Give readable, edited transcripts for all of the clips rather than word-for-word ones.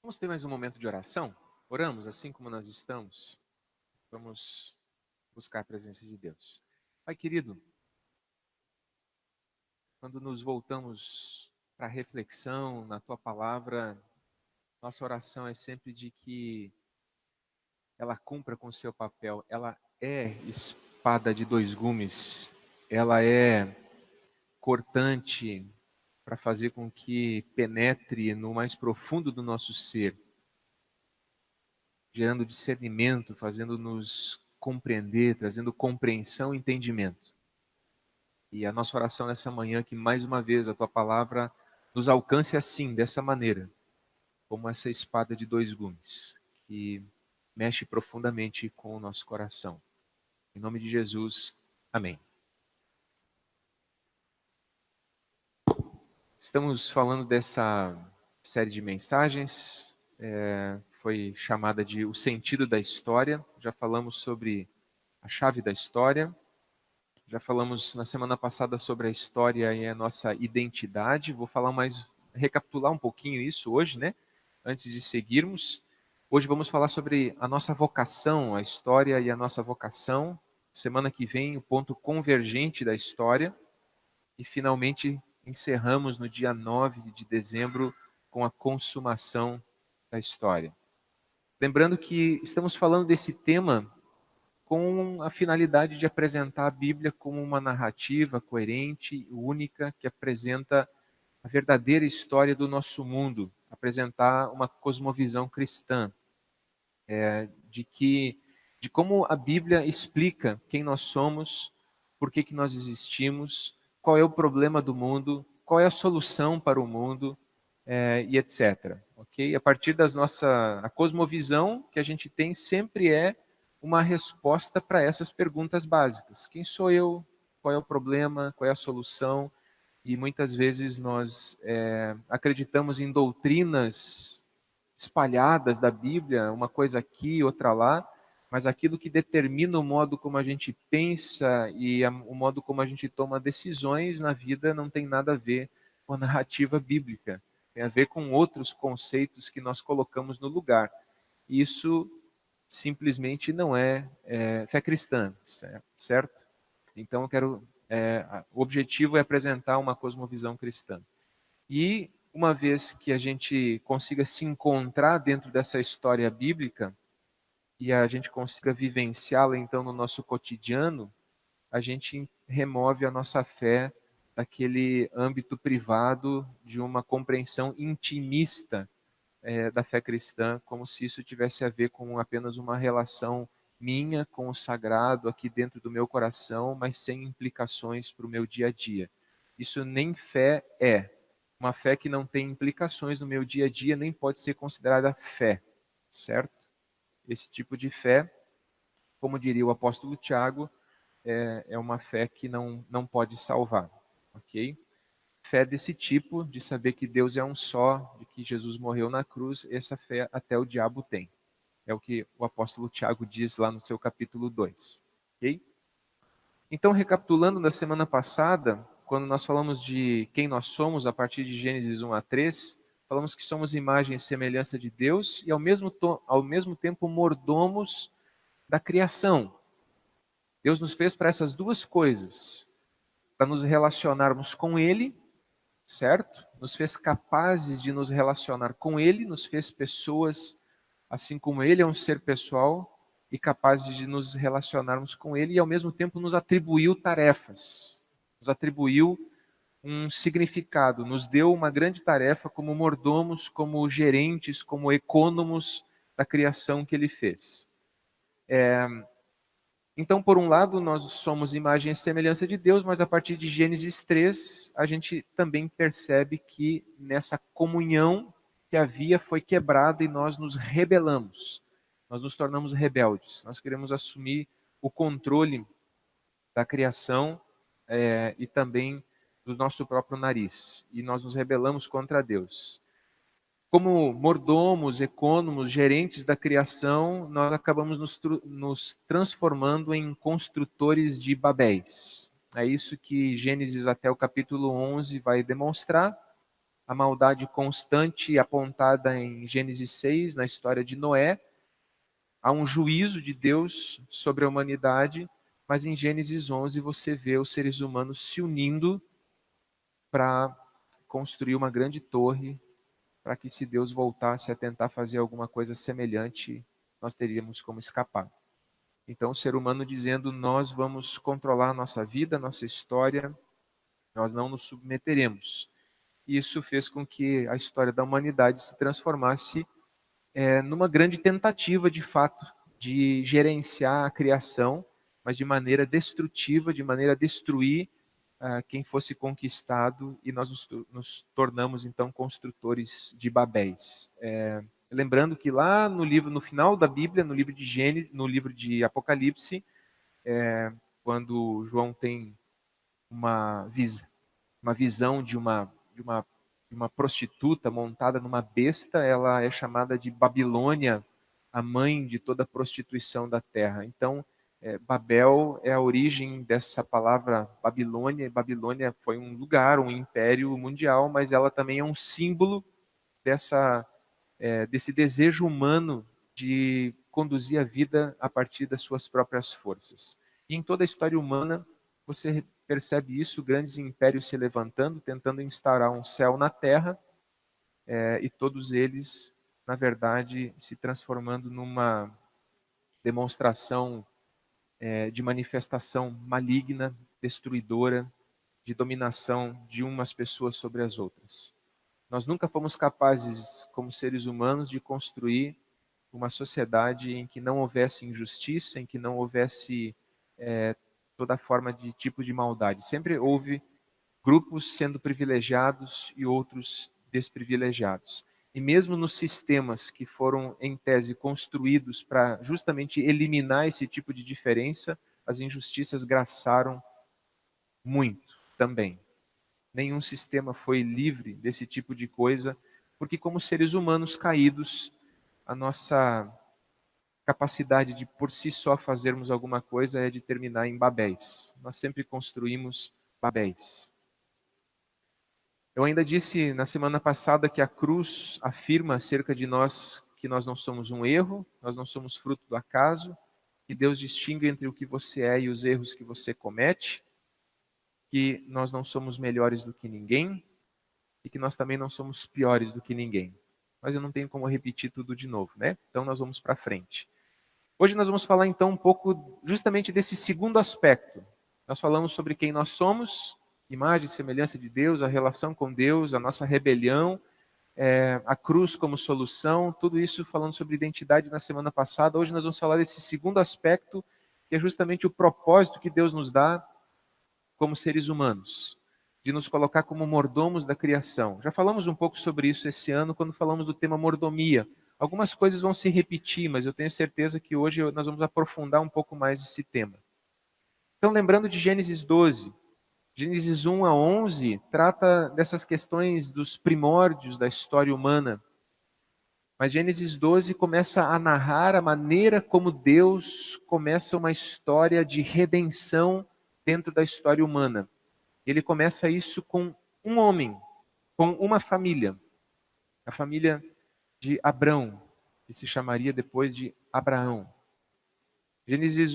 Vamos ter mais um momento de oração? Oramos assim como nós estamos. Vamos buscar a presença de Deus. Pai querido, quando nos voltamos para a reflexão na Tua palavra, nossa oração é sempre de que ela cumpra com o seu papel. Ela é espada de dois gumes. Ela é cortante para fazer com que penetre no mais profundo do nosso ser, gerando discernimento, fazendo-nos compreender, trazendo compreensão e entendimento. E a nossa oração nessa manhã é que mais uma vez a Tua palavra nos alcance assim, dessa maneira, como essa espada de dois gumes, que mexe profundamente com o nosso coração. Em nome de Jesus, amém. Estamos falando dessa série de mensagens, foi chamada de O Sentido da História. Já falamos sobre a chave da história, já falamos na semana passada sobre a história e a nossa identidade. Vou falar recapitular um pouquinho isso hoje, né? Antes de seguirmos. Hoje vamos falar sobre a nossa vocação, a história e a nossa vocação. Semana que vem, o ponto convergente da história. E finalmente encerramos no dia 9 de dezembro com a consumação da história. Lembrando que estamos falando desse tema com a finalidade de apresentar a Bíblia como uma narrativa coerente e única que apresenta a verdadeira história do nosso mundo, apresentar uma cosmovisão cristã, de como a Bíblia explica quem nós somos, por que nós existimos, qual é o problema do mundo, qual é a solução para o mundo, e etc. Ok? A partir a cosmovisão que a gente tem sempre é uma resposta para essas perguntas básicas. Quem sou eu? Qual é o problema? Qual é a solução? E muitas vezes nós acreditamos em doutrinas espalhadas da Bíblia, uma coisa aqui, outra lá, mas aquilo que determina o modo como a gente pensa e o modo como a gente toma decisões na vida não tem nada a ver com a narrativa bíblica. Tem a ver com outros conceitos que nós colocamos no lugar. Isso simplesmente não é fé cristã, certo? Então o objetivo é apresentar uma cosmovisão cristã. E uma vez que a gente consiga se encontrar dentro dessa história bíblica e a gente consiga vivenciá-la então no nosso cotidiano, a gente remove a nossa fé daquele âmbito privado de uma compreensão intimista da fé cristã, como se isso tivesse a ver com apenas uma relação minha com o sagrado aqui dentro do meu coração, mas sem implicações para o meu dia a dia. Isso nem fé é. Uma fé que não tem implicações no meu dia a dia nem pode ser considerada fé, certo? Esse tipo de fé, como diria o apóstolo Tiago, é uma fé que não pode salvar, ok? Fé desse tipo, de saber que Deus é um só, de que Jesus morreu na cruz, essa fé até o diabo tem. É o que o apóstolo Tiago diz lá no seu capítulo 2. Ok? Então, recapitulando da semana passada, quando nós falamos de quem nós somos a partir de Gênesis 1 a 3, falamos que somos imagem e semelhança de Deus e ao mesmo tempo mordomos da criação. Deus nos fez para essas duas coisas, para nos relacionarmos com Ele, certo? Nos fez capazes de nos relacionar com Ele, nos fez pessoas, assim como Ele é um ser pessoal, e capazes de nos relacionarmos com Ele, e ao mesmo tempo nos atribuiu tarefas, nos atribuiu um significado, nos deu uma grande tarefa como mordomos, como gerentes, como ecônomos da criação que Ele fez. Então, por um lado, nós somos imagem e semelhança de Deus, mas a partir de Gênesis 3, a gente também percebe que nessa comunhão que havia foi quebrada e nós nos rebelamos. Nós nos tornamos rebeldes. Nós queremos assumir o controle da criação e também do nosso próprio nariz. E nós nos rebelamos contra Deus. Como mordomos, ecônomos, gerentes da criação, nós acabamos nos transformando em construtores de Babéis. É isso que Gênesis até o capítulo 11 vai demonstrar. a maldade constante apontada em Gênesis 6, na história de Noé. Há um juízo de Deus sobre a humanidade, mas em Gênesis 11 você vê os seres humanos se unindo para construir uma grande torre, para que se Deus voltasse a tentar fazer alguma coisa semelhante, nós teríamos como escapar. Então o ser humano dizendo, nós vamos controlar a nossa vida, a nossa história, nós não nos submeteremos. E isso fez com que a história da humanidade se transformasse numa grande tentativa, de fato, de gerenciar a criação, mas de maneira destrutiva, de maneira a destruir quem fosse conquistado, e nós nos tornamos, então, construtores de Babéis. Lembrando que lá no final da Bíblia, no livro de Gênesis, no livro de Apocalipse, quando João tem uma visão de uma prostituta montada numa besta, ela é chamada de Babilônia, a mãe de toda a prostituição da terra. Então, Babel é a origem dessa palavra Babilônia. E Babilônia foi um lugar, um império mundial, mas ela também é um símbolo desse desejo humano de conduzir a vida a partir das suas próprias forças. E em toda a história humana, você percebe isso, grandes impérios se levantando, tentando instaurar um céu na terra, e todos eles, na verdade, se transformando numa demonstração de manifestação maligna, destruidora, de dominação de umas pessoas sobre as outras. Nós nunca fomos capazes, como seres humanos, de construir uma sociedade em que não houvesse injustiça, em que não houvesse toda forma de tipo de maldade. Sempre houve grupos sendo privilegiados e outros desprivilegiados. E mesmo nos sistemas que foram, em tese, construídos para justamente eliminar esse tipo de diferença, as injustiças graçaram muito também. Nenhum sistema foi livre desse tipo de coisa, porque como seres humanos caídos, a nossa capacidade de por si só fazermos alguma coisa é de terminar em Babéis. Nós sempre construímos Babéis. Eu ainda disse na semana passada que a cruz afirma acerca de nós que nós não somos um erro, nós não somos fruto do acaso, que Deus distingue entre o que você é e os erros que você comete, que nós não somos melhores do que ninguém e que nós também não somos piores do que ninguém. Mas eu não tenho como repetir tudo de novo, né? Então nós vamos para frente. Hoje nós vamos falar então um pouco justamente desse segundo aspecto. Nós falamos sobre quem nós somos, imagem e semelhança de Deus, a relação com Deus, a nossa rebelião, a cruz como solução, tudo isso falando sobre identidade na semana passada. Hoje nós vamos falar desse segundo aspecto, que é justamente o propósito que Deus nos dá como seres humanos, de nos colocar como mordomos da criação. Já falamos um pouco sobre isso esse ano, quando falamos do tema mordomia. Algumas coisas vão se repetir, mas eu tenho certeza que hoje nós vamos aprofundar um pouco mais esse tema. Então, lembrando de Gênesis 12, Gênesis 1 a 11 trata dessas questões dos primórdios da história humana. Mas Gênesis 12 começa a narrar a maneira como Deus começa uma história de redenção dentro da história humana. Ele começa isso com um homem, com uma família. A família de Abrão, que se chamaria depois de Abraão. Gênesis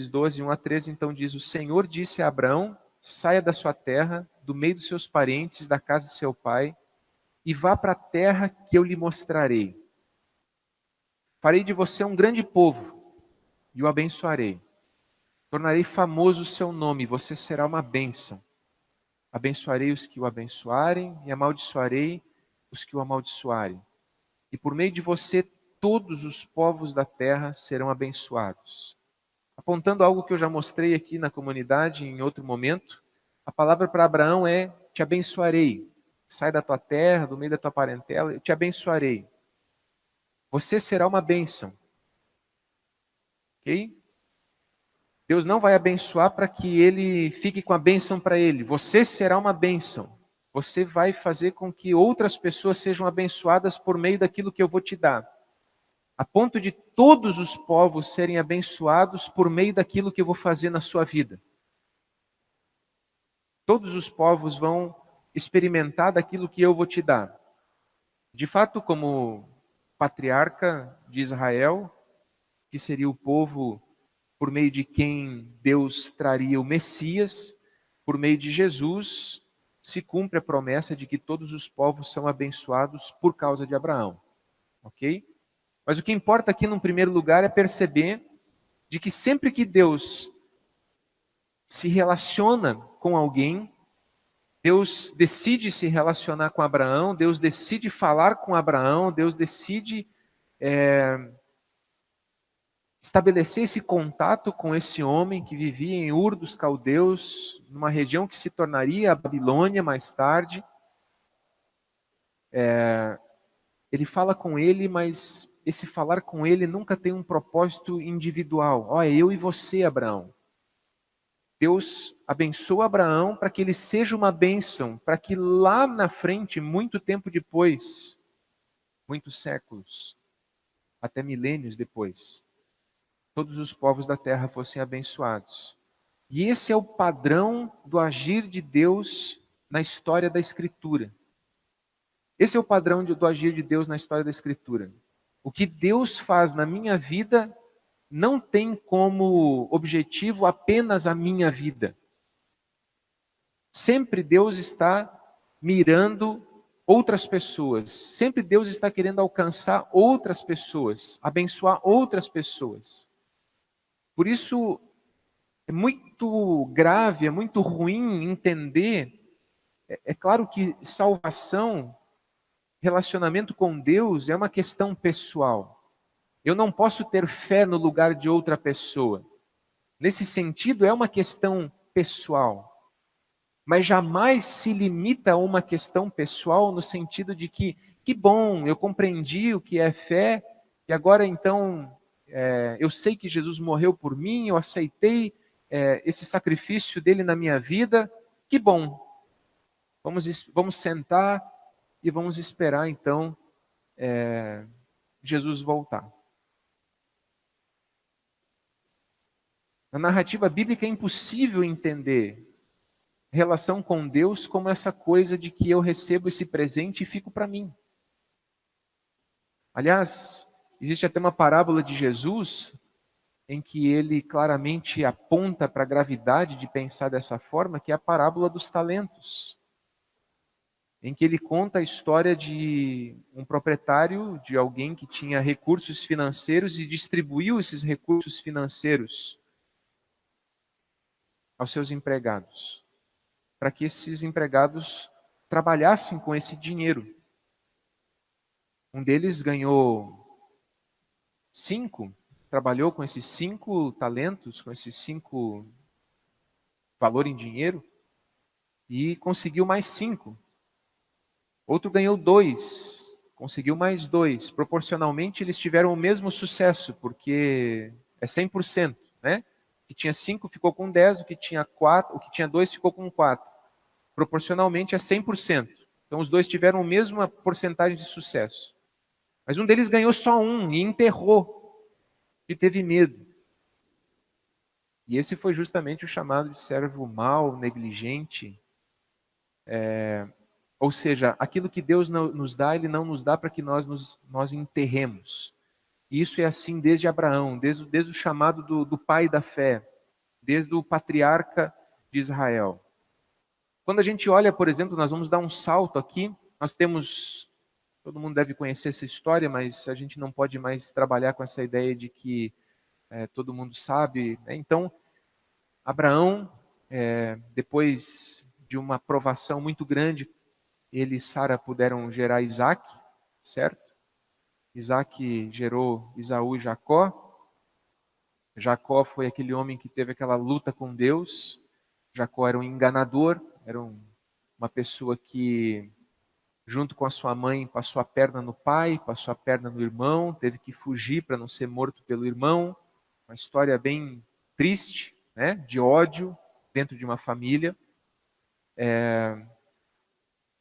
12, 1 a 13, então diz: O Senhor disse a Abraão: saia da sua terra, do meio dos seus parentes, da casa de seu pai, e vá para a terra que eu lhe mostrarei. Farei de você um grande povo, e o abençoarei. Tornarei famoso o seu nome, e você será uma bênção. Abençoarei os que o abençoarem, e amaldiçoarei os que o amaldiçoarem. E por meio de você, todos os povos da terra serão abençoados. Apontando algo que eu já mostrei aqui na comunidade em outro momento, a palavra para Abraão é: te abençoarei. Sai da tua terra, do meio da tua parentela, eu te abençoarei. Você será uma bênção. Ok? Deus não vai abençoar para que ele fique com a bênção para ele. Você será uma bênção. Você vai fazer com que outras pessoas sejam abençoadas por meio daquilo que eu vou te dar. A ponto de todos os povos serem abençoados por meio daquilo que eu vou fazer na sua vida. Todos os povos vão experimentar daquilo que eu vou te dar. De fato, como patriarca de Israel, que seria o povo por meio de quem Deus traria o Messias, por meio de Jesus, se cumpre a promessa de que todos os povos são abençoados por causa de Abraão. Ok? Mas o que importa aqui, num primeiro lugar, é perceber de que sempre que Deus se relaciona com alguém, Deus decide se relacionar com Abraão, Deus decide falar com Abraão, Deus decide estabelecer esse contato com esse homem que vivia em Ur dos Caldeus, numa região que se tornaria a Babilônia mais tarde. Ele fala com ele, mas esse falar com ele nunca tem um propósito individual. Ó, é eu e você, Abraão. Deus abençoa Abraão para que ele seja uma bênção, para que lá na frente, muito tempo depois, muitos séculos, até milênios depois, todos os povos da terra fossem abençoados. E esse é o padrão do agir de Deus na história da Escritura. Esse é o padrão do agir de Deus na história da Escritura. O que Deus faz na minha vida não tem como objetivo apenas a minha vida. Sempre Deus está mirando outras pessoas. Sempre Deus está querendo alcançar outras pessoas, abençoar outras pessoas. Por isso, é muito grave, é muito ruim entender. É claro que salvação, relacionamento com Deus é uma questão pessoal. Eu não posso ter fé no lugar de outra pessoa. Nesse sentido, é uma questão pessoal. Mas jamais se limita a uma questão pessoal no sentido de que bom, eu compreendi o que é fé, e agora então eu sei que Jesus morreu por mim, eu aceitei esse sacrifício dele na minha vida, que bom. Vamos sentar e vamos esperar então Jesus voltar. Na narrativa bíblica é impossível entender relação com Deus como essa coisa de que eu recebo esse presente e fico para mim. Aliás, existe até uma parábola de Jesus em que ele claramente aponta para a gravidade de pensar dessa forma, que é a parábola dos talentos, em que ele conta a história de um proprietário, de alguém que tinha recursos financeiros e distribuiu esses recursos financeiros aos seus empregados, para que esses empregados trabalhassem com esse dinheiro. Um deles ganhou 5, trabalhou com esses 5 talentos, com esses 5 valor em dinheiro, e conseguiu mais 5. Outro ganhou 2, conseguiu mais 2. Proporcionalmente, eles tiveram o mesmo sucesso, porque é 100%, né? O que tinha 5 ficou com 10, o que tinha 4, o que tinha 2 ficou com 4. Proporcionalmente é 100%. Então os dois tiveram a mesma porcentagem de sucesso. Mas um deles ganhou só 1 e enterrou, e teve medo. E esse foi justamente o chamado de servo mau, negligente. Ou seja, aquilo que Deus nos dá, Ele não nos dá para que nós enterremos. E isso é assim desde Abraão, desde o chamado do pai da fé, desde o patriarca de Israel. Quando a gente olha, por exemplo, nós vamos dar um salto aqui, nós temos, todo mundo deve conhecer essa história, mas a gente não pode mais trabalhar com essa ideia de que todo mundo sabe, né? Então, Abraão, depois de uma provação muito grande, ele e Sara puderam gerar Isaac, certo? Isaac gerou Esaú e Jacó. Jacó foi aquele homem que teve aquela luta com Deus. Jacó era um enganador, era uma pessoa que, junto com a sua mãe, passou a perna no pai, passou a perna no irmão, teve que fugir para não ser morto pelo irmão. Uma história bem triste, né? De ódio dentro de uma família.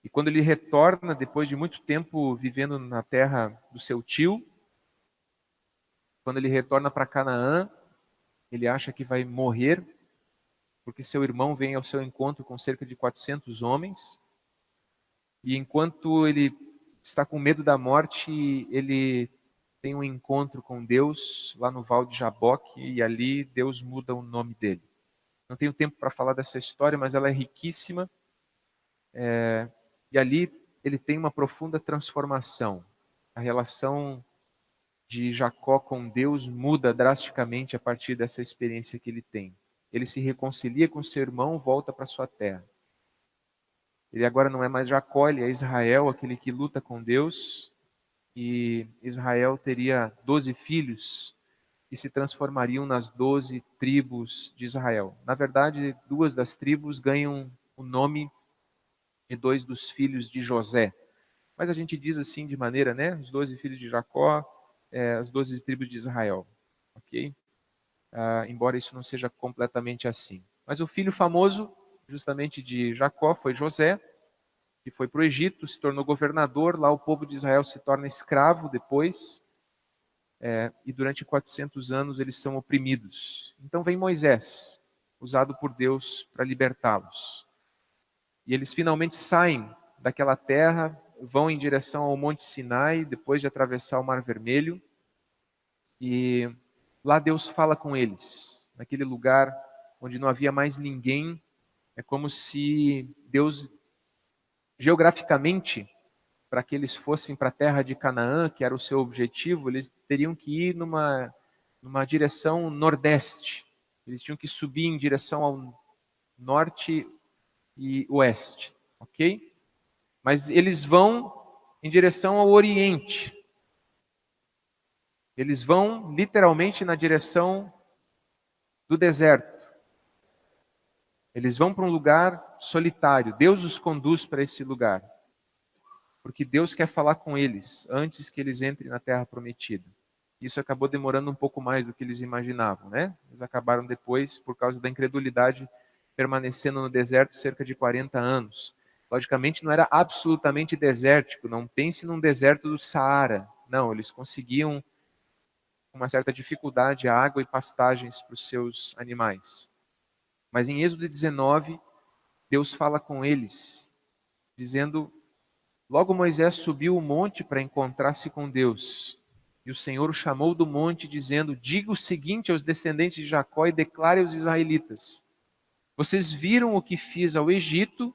E quando ele retorna, depois de muito tempo vivendo na terra do seu tio, quando ele retorna para Canaã, ele acha que vai morrer, porque seu irmão vem ao seu encontro com cerca de 400 homens. E enquanto ele está com medo da morte, ele tem um encontro com Deus lá no Val de Jaboque, e ali Deus muda o nome dele. Não tenho tempo para falar dessa história, mas ela é riquíssima. E ali ele tem uma profunda transformação. A relação de Jacó com Deus muda drasticamente a partir dessa experiência que ele tem. Ele se reconcilia com seu irmão, volta para sua terra. Ele agora não é mais Jacó, ele é Israel, aquele que luta com Deus. E Israel teria 12 filhos que se transformariam nas 12 tribos de Israel. Na verdade, 2 das tribos ganham o nome de 2 dos filhos de José. Mas a gente diz assim de maneira, né? Os 12 filhos de Jacó, as 12 tribos de Israel. Ok? Embora isso não seja completamente assim. Mas o filho famoso, justamente de Jacó, foi José, que foi para o Egito, se tornou governador. Lá o povo de Israel se torna escravo depois. E durante 400 anos eles são oprimidos. Então vem Moisés, usado por Deus para libertá-los. E eles finalmente saem daquela terra, vão em direção ao Monte Sinai, depois de atravessar o Mar Vermelho. E lá Deus fala com eles, naquele lugar onde não havia mais ninguém. É como se Deus, geograficamente, para que eles fossem para a terra de Canaã, que era o seu objetivo, eles teriam que ir numa direção nordeste. Eles tinham que subir em direção ao norte e oeste, ok? Mas eles vão em direção ao oriente. Eles vão literalmente na direção do deserto. Eles vão para um lugar solitário. Deus os conduz para esse lugar. Porque Deus quer falar com eles antes que eles entrem na terra prometida. Isso acabou demorando um pouco mais do que eles imaginavam, né? Eles acabaram depois, por causa da incredulidade, permanecendo no deserto cerca de 40 anos. Logicamente não era absolutamente desértico, não pense num deserto do Saara. Não, eles conseguiam, com uma certa dificuldade, água e pastagens para os seus animais. Mas em Êxodo 19, Deus fala com eles, dizendo: logo Moisés subiu o monte para encontrar-se com Deus. E o Senhor o chamou do monte, dizendo: diga o seguinte aos descendentes de Jacó e declare aos israelitas: vocês viram o que fiz ao Egito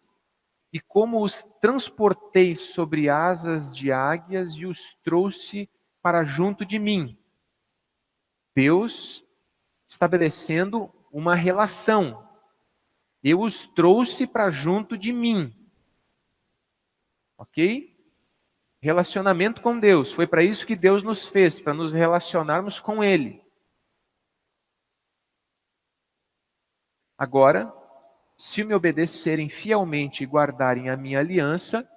e como os transportei sobre asas de águias e os trouxe para junto de mim. Deus estabelecendo uma relação. Eu os trouxe para junto de mim. Ok? Relacionamento com Deus. Foi para isso que Deus nos fez, para nos relacionarmos com Ele. Agora, se me obedecerem fielmente e guardarem a minha aliança,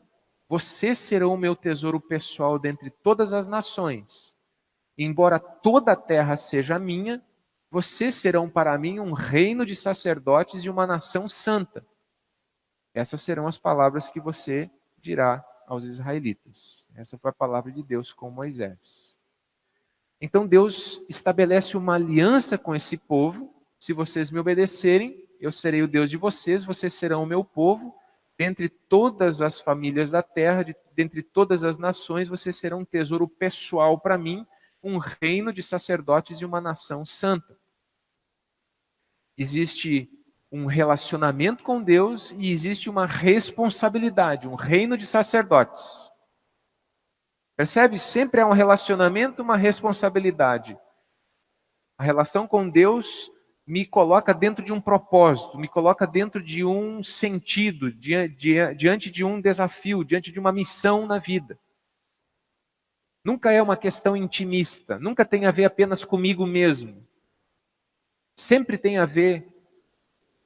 vocês serão o meu tesouro pessoal dentre todas as nações. Embora toda a terra seja minha, vocês serão para mim um reino de sacerdotes e uma nação santa. Essas serão as palavras que você dirá aos israelitas. Essa foi a palavra de Deus com Moisés. Então Deus estabelece uma aliança com esse povo. Se vocês me obedecerem, eu serei o Deus de vocês, vocês serão o meu povo. Dentre todas as famílias da terra, dentre todas as nações, vocês serão um tesouro pessoal para mim, um reino de sacerdotes e uma nação santa. Existe um relacionamento com Deus e existe uma responsabilidade, um reino de sacerdotes. Percebe? Sempre há um relacionamento, uma responsabilidade. A relação com Deus me coloca dentro de um propósito, me coloca dentro de um sentido, diante de um desafio, diante de uma missão na vida. Nunca é uma questão intimista, nunca tem a ver apenas comigo mesmo. Sempre tem a ver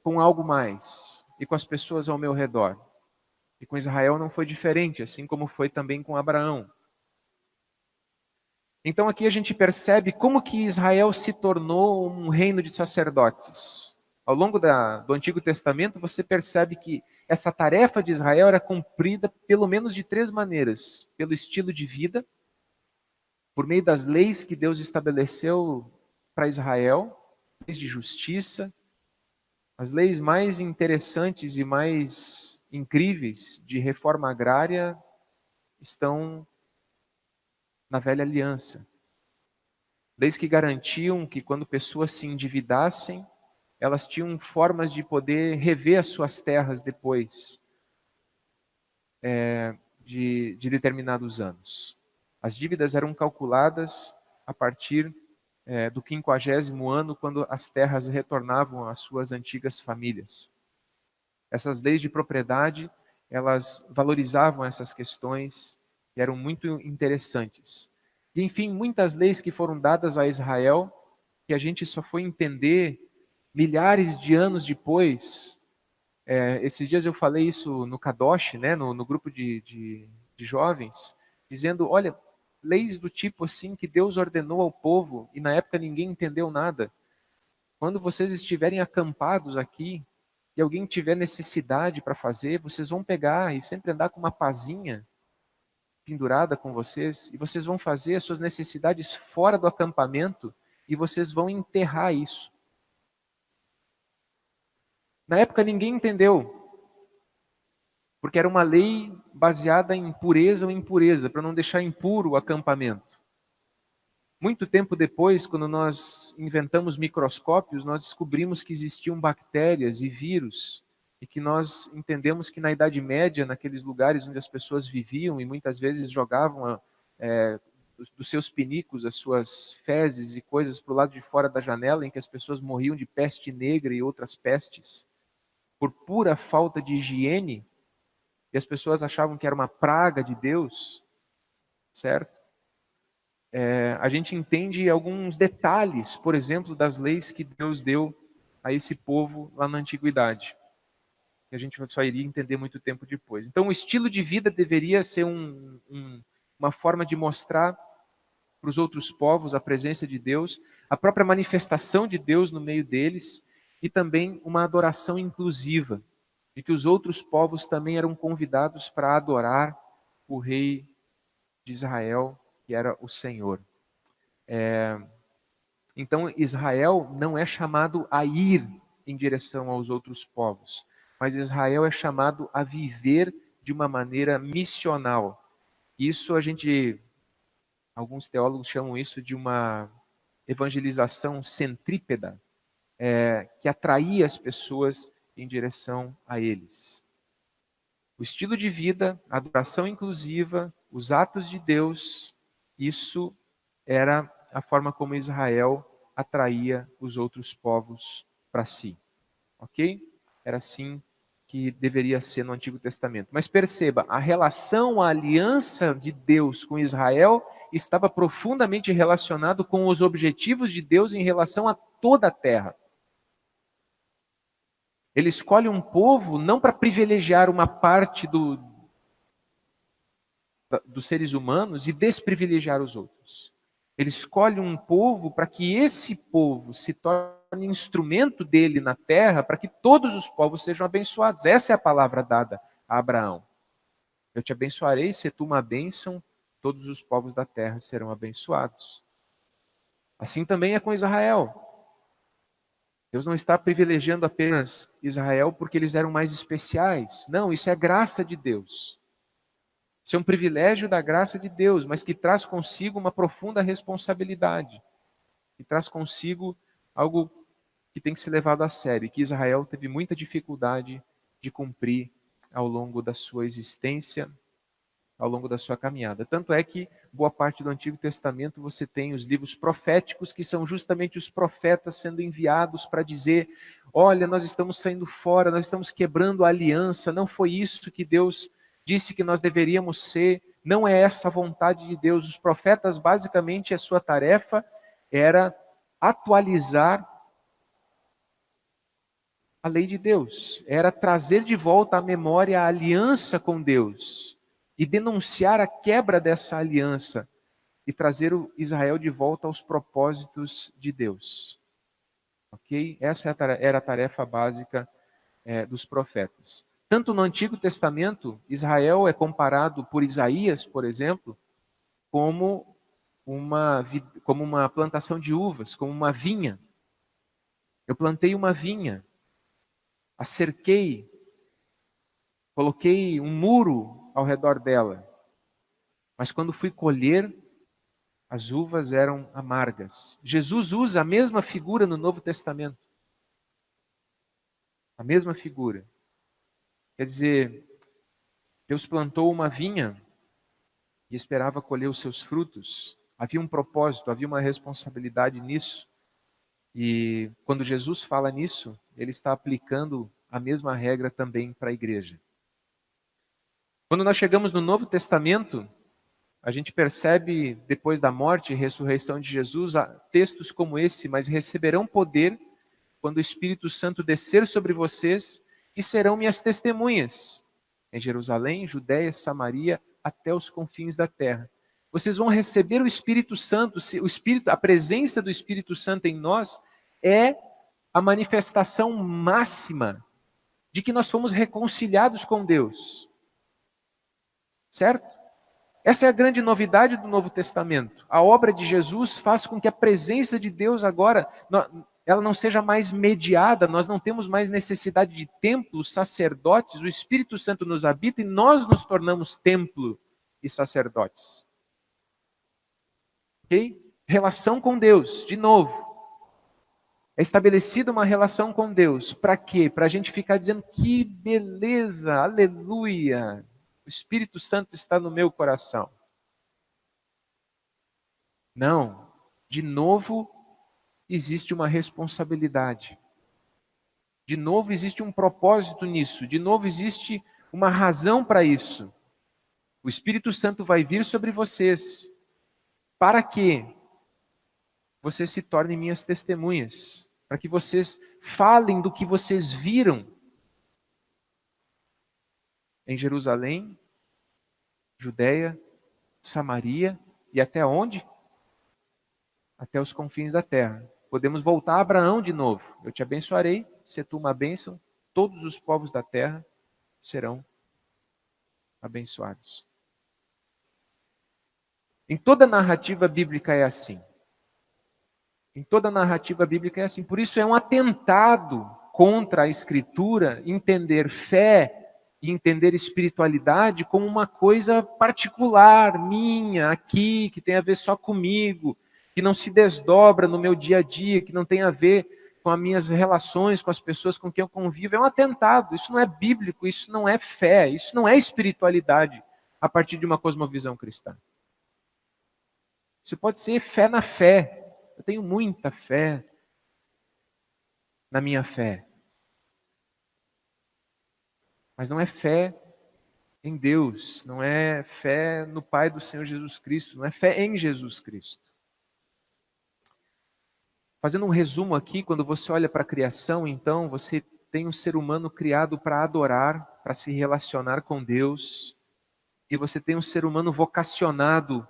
com algo mais e com as pessoas ao meu redor. E com Israel não foi diferente, assim como foi também com Abraão. Então aqui a gente percebe como que Israel se tornou um reino de sacerdotes. Ao longo do Antigo Testamento você percebe que essa tarefa de Israel era cumprida pelo menos de 3 maneiras. Pelo estilo de vida, por meio das leis que Deus estabeleceu para Israel, leis de justiça, as leis mais interessantes e mais incríveis de reforma agrária estão na velha aliança. Leis que garantiam que quando pessoas se endividassem, elas tinham formas de poder rever as suas terras depois de determinados anos. As dívidas eram calculadas a partir do 50º ano, quando as terras retornavam às suas antigas famílias. Essas leis de propriedade, elas valorizavam essas questões e eram muito interessantes. E, enfim, muitas leis que foram dadas a Israel, que a gente só foi entender milhares de anos depois. Esses dias eu falei isso no Kadosh, né, no grupo de jovens, dizendo, olha, leis do tipo assim que Deus ordenou ao povo e na época ninguém entendeu nada. Quando vocês estiverem acampados aqui e alguém tiver necessidade para fazer, vocês vão pegar e sempre andar com uma pazinha pendurada com vocês e vocês vão fazer as suas necessidades fora do acampamento e vocês vão enterrar isso. Na época ninguém entendeu, porque era uma lei baseada em pureza ou impureza, para não deixar impuro o acampamento. Muito tempo depois, quando nós inventamos microscópios, nós descobrimos que existiam bactérias e vírus, e que nós entendemos que na Idade Média, naqueles lugares onde as pessoas viviam e muitas vezes jogavam dos seus pinicos, as suas fezes e coisas para o lado de fora da janela, em que as pessoas morriam de peste negra e outras pestes, por pura falta de higiene, e as pessoas achavam que era uma praga de Deus, certo? A gente entende alguns detalhes, por exemplo, das leis que Deus deu a esse povo lá na antiguidade, que a gente só iria entender muito tempo depois. Então, o estilo de vida deveria ser uma forma de mostrar para os outros povos a presença de Deus, a própria manifestação de Deus no meio deles, e também uma adoração inclusiva, de que os outros povos também eram convidados para adorar o rei de Israel, que era o Senhor. Então, Israel não é chamado a ir em direção aos outros povos, mas Israel é chamado a viver de uma maneira missional. Isso alguns teólogos chamam isso de uma evangelização centrípeta, que atraía as pessoas em direção a eles. O estilo de vida, a adoração inclusiva, os atos de Deus, isso era a forma como Israel atraía os outros povos para si. Ok? Era assim que deveria ser no Antigo Testamento. Mas perceba, a relação, a aliança de Deus com Israel estava profundamente relacionado com os objetivos de Deus em relação a toda a terra. Ele escolhe um povo não para privilegiar uma parte dos seres humanos e desprivilegiar os outros. Ele escolhe um povo para que esse povo se torne instrumento dele na terra, para que todos os povos sejam abençoados. Essa é a palavra dada a Abraão. Eu te abençoarei, se tu uma bênção, todos os povos da terra serão abençoados. Assim também é com Israel. Deus não está privilegiando apenas Israel porque eles eram mais especiais. Não, isso é graça de Deus. Isso é um privilégio da graça de Deus, mas que traz consigo uma profunda responsabilidade. Que traz consigo algo que tem que ser levado a sério, e que Israel teve muita dificuldade de cumprir ao longo da sua existência, ao longo da sua caminhada. Tanto é que boa parte do Antigo Testamento você tem os livros proféticos, que são justamente os profetas sendo enviados para dizer: olha, nós estamos saindo fora, nós estamos quebrando a aliança, não foi isso que Deus disse que nós deveríamos ser, não é essa a vontade de Deus. Os profetas, basicamente, a sua tarefa era atualizar a lei de Deus, era trazer de volta à memória a aliança com Deus e denunciar a quebra dessa aliança e trazer o Israel de volta aos propósitos de Deus. Ok? Essa era a tarefa básica dos profetas. Tanto no Antigo Testamento, Israel é comparado por Isaías, por exemplo, como uma plantação de uvas, como uma vinha. Eu plantei uma vinha, a cerquei, coloquei um muro ao redor dela, mas quando fui colher, as uvas eram amargas. Jesus usa a mesma figura no Novo Testamento. A mesma figura. Quer dizer, Deus plantou uma vinha e esperava colher os seus frutos. Havia um propósito, havia uma responsabilidade nisso. E quando Jesus fala nisso, ele está aplicando a mesma regra também para a igreja. Quando nós chegamos no Novo Testamento, a gente percebe, depois da morte e ressurreição de Jesus, textos como esse: mas receberão poder quando o Espírito Santo descer sobre vocês e serão minhas testemunhas em Jerusalém, Judéia, Samaria, até os confins da terra. Vocês vão receber o Espírito Santo. A presença do Espírito Santo em nós é a manifestação máxima de que nós fomos reconciliados com Deus. Certo? Essa é a grande novidade do Novo Testamento. A obra de Jesus faz com que a presença de Deus agora, ela não seja mais mediada, nós não temos mais necessidade de templos, sacerdotes, o Espírito Santo nos habita e nós nos tornamos templo e sacerdotes. Ok? Relação com Deus, de novo. É estabelecida uma relação com Deus. Para quê? Para a gente ficar dizendo que beleza, aleluia, o Espírito Santo está no meu coração. Não. De novo, existe uma responsabilidade. De novo, existe um propósito nisso. De novo, existe uma razão para isso. O Espírito Santo vai vir sobre vocês. Para quê? Vocês se tornem minhas testemunhas. Para que vocês falem do que vocês viram em Jerusalém, Judéia, Samaria e até onde? Até os confins da terra. Podemos voltar a Abraão de novo. Eu te abençoarei, se tu uma bênção, todos os povos da terra serão abençoados. Em toda a narrativa bíblica é assim. Em toda a narrativa bíblica é assim. Por isso é um atentado contra a Escritura entender fé e entender espiritualidade como uma coisa particular, minha, aqui, que tem a ver só comigo, que não se desdobra no meu dia a dia, que não tem a ver com as minhas relações, com as pessoas com quem eu convivo. É um atentado. Isso não é bíblico, isso não é fé, isso não é espiritualidade a partir de uma cosmovisão cristã. Isso pode ser fé na fé. Eu tenho muita fé na minha fé. Mas não é fé em Deus, não é fé no Pai do Senhor Jesus Cristo, não é fé em Jesus Cristo. Fazendo um resumo aqui, quando você olha para a criação, então, você tem um ser humano criado para adorar, para se relacionar com Deus, e você tem um ser humano vocacionado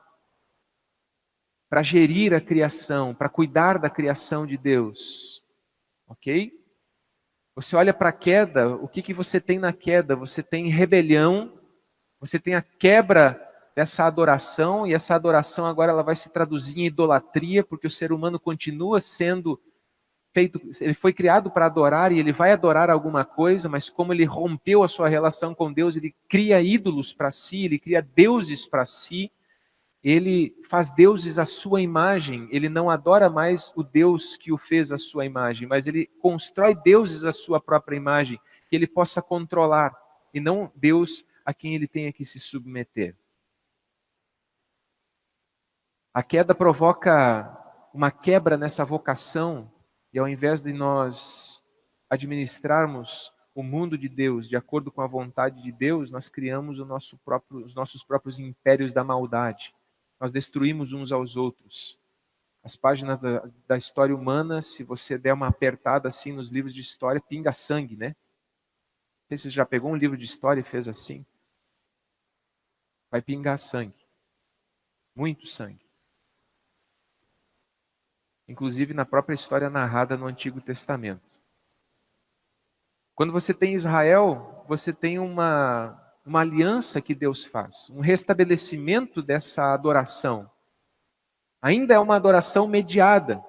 para gerir a criação, para cuidar da criação de Deus. Ok? Você olha para a queda, o que você tem na queda? Você tem rebelião, você tem a quebra dessa adoração, e essa adoração agora ela vai se traduzir em idolatria, porque o ser humano continua sendo feito, ele foi criado para adorar e ele vai adorar alguma coisa, mas como ele rompeu a sua relação com Deus, ele cria ídolos para si, ele cria deuses para si, ele faz deuses à sua imagem, ele não adora mais o Deus que o fez à sua imagem, mas ele constrói deuses à sua própria imagem, que ele possa controlar, e não Deus a quem ele tenha que se submeter. A queda provoca uma quebra nessa vocação, e ao invés de nós administrarmos o mundo de Deus de acordo com a vontade de Deus, nós criamos os nossos próprios impérios da maldade. Nós destruímos uns aos outros. As páginas da história humana, se você der uma apertada assim nos livros de história, pinga sangue, né? Não sei se você já pegou um livro de história e fez assim. Vai pingar sangue. Muito sangue. Inclusive na própria história narrada no Antigo Testamento. Quando você tem Israel, você tem uma aliança que Deus faz, um restabelecimento dessa adoração. Ainda é uma adoração mediada,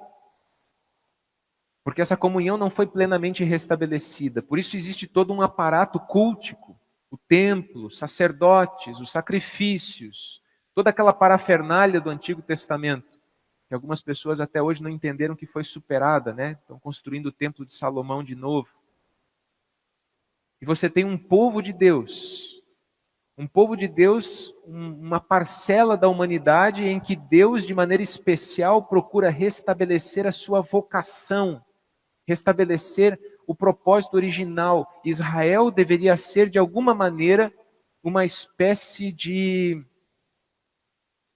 porque essa comunhão não foi plenamente restabelecida. Por isso existe todo um aparato cultico, o templo, sacerdotes, os sacrifícios, toda aquela parafernália do Antigo Testamento, que algumas pessoas até hoje não entenderam que foi superada, né? Estão construindo o Templo de Salomão de novo. E você tem um povo de Deus, uma parcela da humanidade em que Deus, de maneira especial, procura restabelecer a sua vocação, restabelecer o propósito original. Israel deveria ser, de alguma maneira, uma espécie de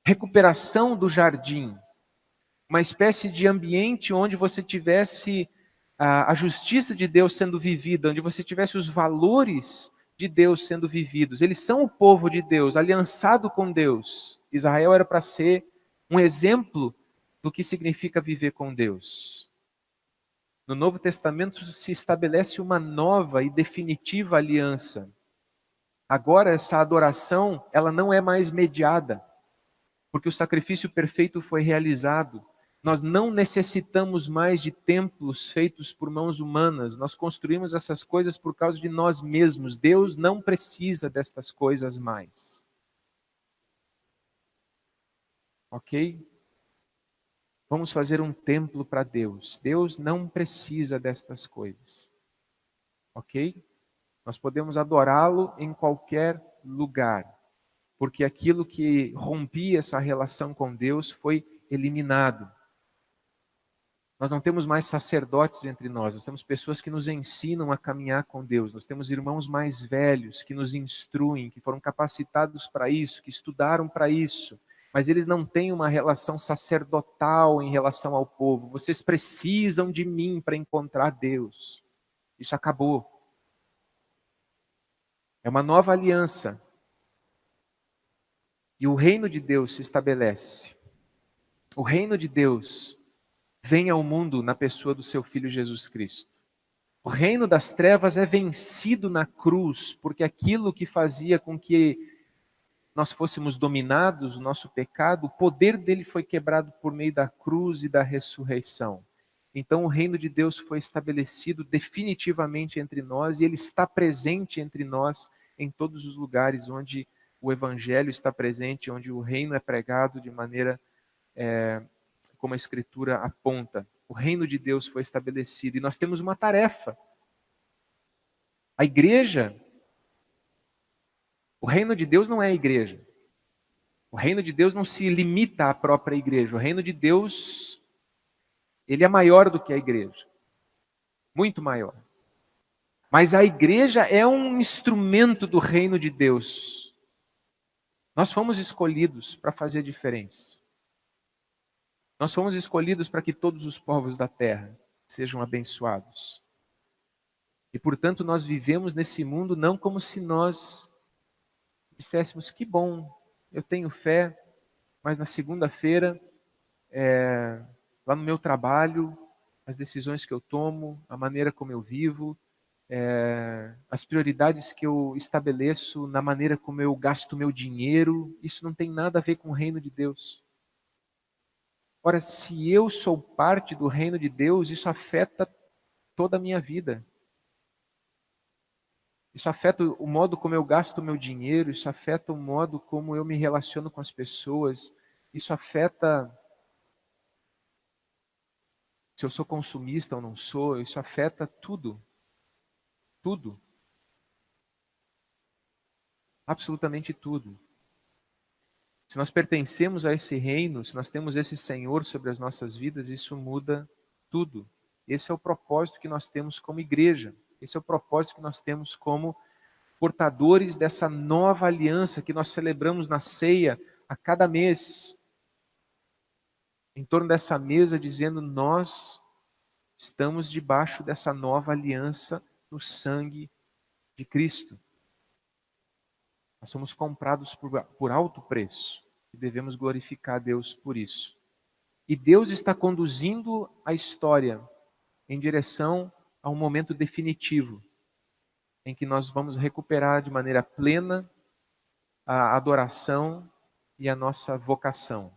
recuperação do jardim, uma espécie de ambiente onde você tivesse a justiça de Deus sendo vivida, onde você tivesse os valores de Deus sendo vividos. Eles são o povo de Deus, aliançado com Deus. Israel era para ser um exemplo do que significa viver com Deus. No Novo Testamento se estabelece uma nova e definitiva aliança. Agora essa adoração, ela não é mais mediada, porque o sacrifício perfeito foi realizado. Nós não necessitamos mais de templos feitos por mãos humanas. Nós construímos essas coisas por causa de nós mesmos. Deus não precisa destas coisas mais. Ok? Vamos fazer um templo para Deus. Deus não precisa destas coisas. Ok? Nós podemos adorá-lo em qualquer lugar, porque aquilo que rompia essa relação com Deus foi eliminado. Nós não temos mais sacerdotes entre nós temos pessoas que nos ensinam a caminhar com Deus, nós temos irmãos mais velhos que nos instruem, que foram capacitados para isso, que estudaram para isso, mas eles não têm uma relação sacerdotal em relação ao povo. Vocês precisam de mim para encontrar Deus. Isso acabou. É uma nova aliança. E o reino de Deus se estabelece. O reino de Deus vem ao mundo na pessoa do seu Filho Jesus Cristo. O reino das trevas é vencido na cruz, porque aquilo que fazia com que nós fôssemos dominados, o nosso pecado, o poder dele foi quebrado por meio da cruz e da ressurreição. Então o reino de Deus foi estabelecido definitivamente entre nós e ele está presente entre nós em todos os lugares onde o evangelho está presente, onde o reino é pregado de maneira como a Escritura aponta. O reino de Deus foi estabelecido e nós temos uma tarefa. A igreja, o reino de Deus não é a igreja. O reino de Deus não se limita à própria igreja. O reino de Deus, ele é maior do que a igreja. Muito maior. Mas a igreja é um instrumento do reino de Deus. Nós fomos escolhidos para fazer a diferença. Nós fomos escolhidos para que todos os povos da terra sejam abençoados. E, portanto, nós vivemos nesse mundo não como se nós disséssemos, que bom, eu tenho fé, mas na segunda-feira, lá no meu trabalho, as decisões que eu tomo, a maneira como eu vivo, as prioridades que eu estabeleço, na maneira como eu gasto meu dinheiro, isso não tem nada a ver com o reino de Deus. Ora, se eu sou parte do reino de Deus, isso afeta toda a minha vida. Isso afeta o modo como eu gasto o meu dinheiro, isso afeta o modo como eu me relaciono com as pessoas, isso afeta se eu sou consumista ou não sou, isso afeta tudo. Tudo. Absolutamente tudo. Se nós pertencemos a esse reino, se nós temos esse Senhor sobre as nossas vidas, isso muda tudo. Esse é o propósito que nós temos como igreja. Esse é o propósito que nós temos como portadores dessa nova aliança que nós celebramos na ceia a cada mês. Em torno dessa mesa, dizendo, nós estamos debaixo dessa nova aliança no sangue de Cristo. Nós somos comprados por alto preço e devemos glorificar a Deus por isso. E Deus está conduzindo a história em direção a um momento definitivo, em que nós vamos recuperar de maneira plena a adoração e a nossa vocação.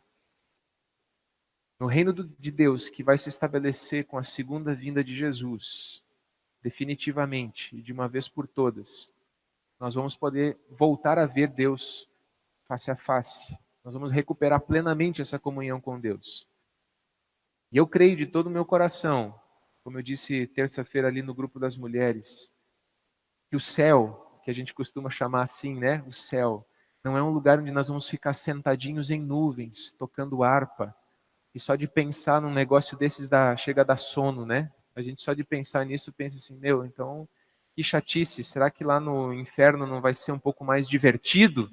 No reino de Deus, que vai se estabelecer com a segunda vinda de Jesus, definitivamente e de uma vez por todas, nós vamos poder voltar a ver Deus face a face. Nós vamos recuperar plenamente essa comunhão com Deus. E eu creio de todo o meu coração, como eu disse terça-feira ali no grupo das mulheres, que o céu, que a gente costuma chamar assim, né? O céu, não é um lugar onde nós vamos ficar sentadinhos em nuvens, tocando harpa. E só de pensar num negócio desses chega a dar sono, né? A gente só de pensar nisso pensa assim, meu, então que chatice, será que lá no inferno não vai ser um pouco mais divertido?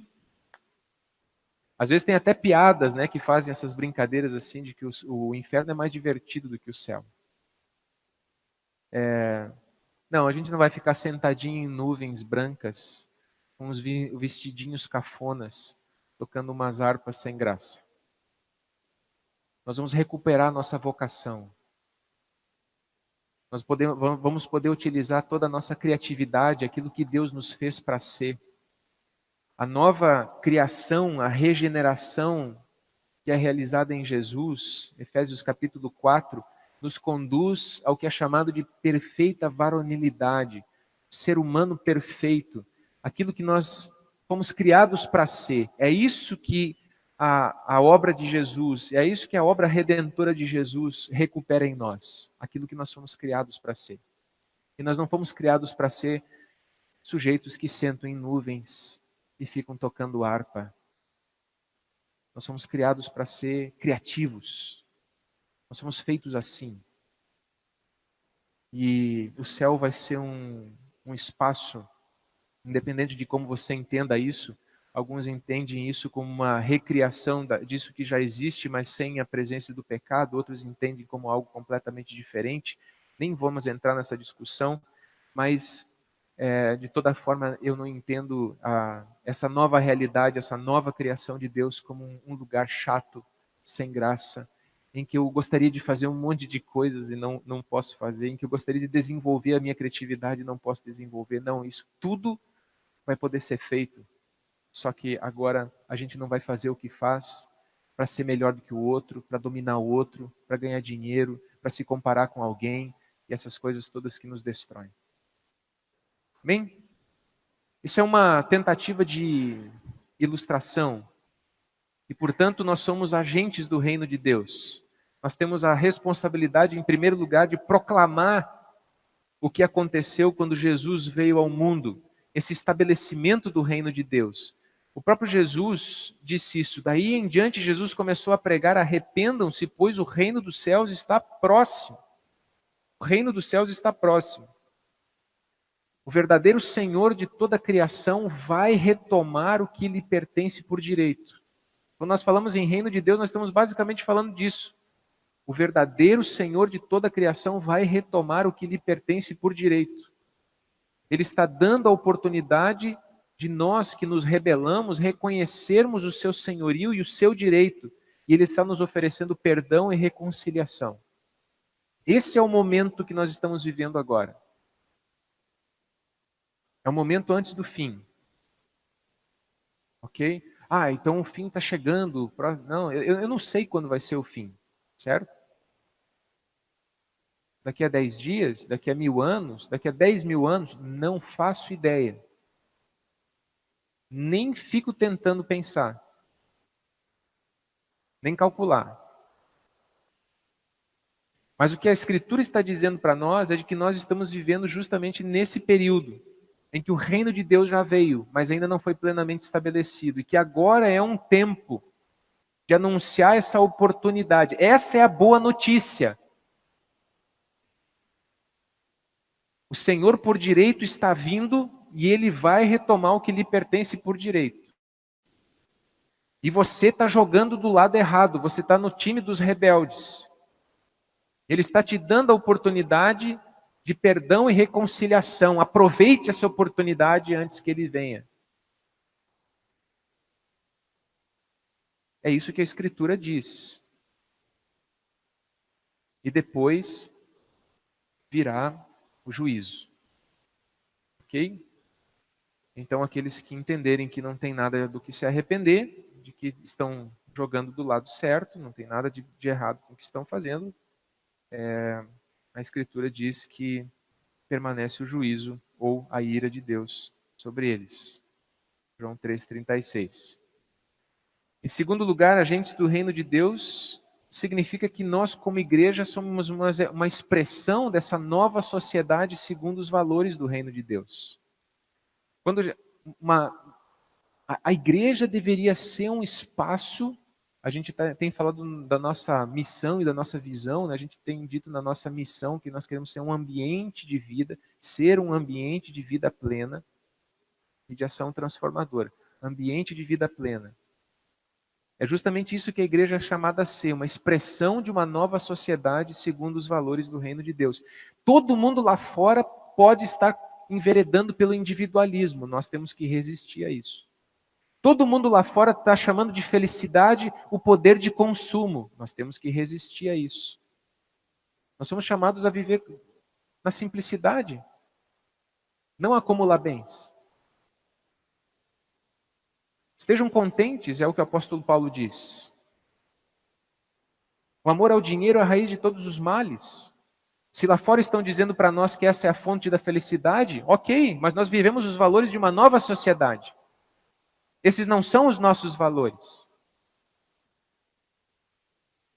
Às vezes tem até piadas, né, que fazem essas brincadeiras assim de que o inferno é mais divertido do que o céu. Não, a gente não vai ficar sentadinho em nuvens brancas, com uns vestidinhos cafonas, tocando umas harpas sem graça. Nós vamos recuperar nossa vocação. Vamos poder utilizar toda a nossa criatividade, aquilo que Deus nos fez para ser. A nova criação, a regeneração que é realizada em Jesus, Efésios capítulo 4, nos conduz ao que é chamado de perfeita varonilidade, ser humano perfeito, aquilo que nós fomos criados para ser. É isso que a obra de Jesus, é isso que a obra redentora de Jesus recupera em nós, aquilo que nós somos criados para ser. E nós não fomos criados para ser sujeitos que sentam em nuvens e ficam tocando harpa. Nós somos criados para ser criativos. Nós somos feitos assim. E o céu vai ser um espaço, independente de como você entenda isso, alguns entendem isso como uma recriação disso que já existe, mas sem a presença do pecado, outros entendem como algo completamente diferente. Nem vamos entrar nessa discussão, mas de toda forma eu não entendo essa nova realidade, essa nova criação de Deus como um lugar chato, sem graça, em que eu gostaria de fazer um monte de coisas e não posso fazer, em que eu gostaria de desenvolver a minha criatividade e não posso desenvolver. Não, isso tudo vai poder ser feito. Só que agora a gente não vai fazer o que faz para ser melhor do que o outro, para dominar o outro, para ganhar dinheiro, para se comparar com alguém e essas coisas todas que nos destroem. Amém? Isso é uma tentativa de ilustração e, portanto, nós somos agentes do reino de Deus. Nós temos a responsabilidade, em primeiro lugar, de proclamar o que aconteceu quando Jesus veio ao mundo, esse estabelecimento do reino de Deus. O próprio Jesus disse isso. Daí em diante, Jesus começou a pregar: arrependam-se, pois o reino dos céus está próximo. O reino dos céus está próximo. O verdadeiro Senhor de toda a criação vai retomar o que lhe pertence por direito. Quando nós falamos em reino de Deus, nós estamos basicamente falando disso. O verdadeiro Senhor de toda a criação vai retomar o que lhe pertence por direito. Ele está dando a oportunidade de nós que nos rebelamos reconhecermos o seu senhorio e o seu direito. E Ele está nos oferecendo perdão e reconciliação. Esse é o momento que nós estamos vivendo agora. É o momento antes do fim. Ok? Então o fim está chegando. Não, eu não sei quando vai ser o fim. Certo? Daqui a 10 dias, daqui a 1000 anos, daqui a 10.000 anos, não faço ideia. Nem fico tentando pensar. Nem calcular. Mas o que a Escritura está dizendo para nós é de que nós estamos vivendo justamente nesse período em que o reino de Deus já veio, mas ainda não foi plenamente estabelecido, e que agora é um tempo de anunciar essa oportunidade. Essa é a boa notícia. O Senhor por direito está vindo e Ele vai retomar o que lhe pertence por direito. E você está jogando do lado errado, você está no time dos rebeldes. Ele está te dando a oportunidade de perdão e reconciliação. Aproveite essa oportunidade antes que Ele venha. É isso que a Escritura diz. E depois virá o juízo. Ok? Então, aqueles que entenderem que não tem nada do que se arrepender, de que estão jogando do lado certo, não tem nada de errado com o que estão fazendo, a Escritura diz que permanece o juízo ou a ira de Deus sobre eles. João 3,36. Em segundo lugar, agentes do reino de Deus significa que nós, como igreja, somos uma expressão dessa nova sociedade segundo os valores do reino de Deus. Quando a igreja deveria ser um espaço, a gente tem falado da nossa missão e da nossa visão, né? A gente tem dito na nossa missão que nós queremos ser um ambiente de vida, ser um ambiente de vida plena e de ação transformadora. Ambiente de vida plena. É justamente isso que a igreja é chamada a ser, uma expressão de uma nova sociedade segundo os valores do reino de Deus. Todo mundo lá fora pode estar enveredando pelo individualismo, nós temos que resistir a isso. Todo mundo lá fora está chamando de felicidade o poder de consumo, nós temos que resistir a isso. Nós somos chamados a viver na simplicidade, não acumular bens. Estejam contentes, é o que o apóstolo Paulo diz. O amor ao dinheiro é a raiz de todos os males. Se lá fora estão dizendo para nós que essa é a fonte da felicidade, ok, mas nós vivemos os valores de uma nova sociedade. Esses não são os nossos valores.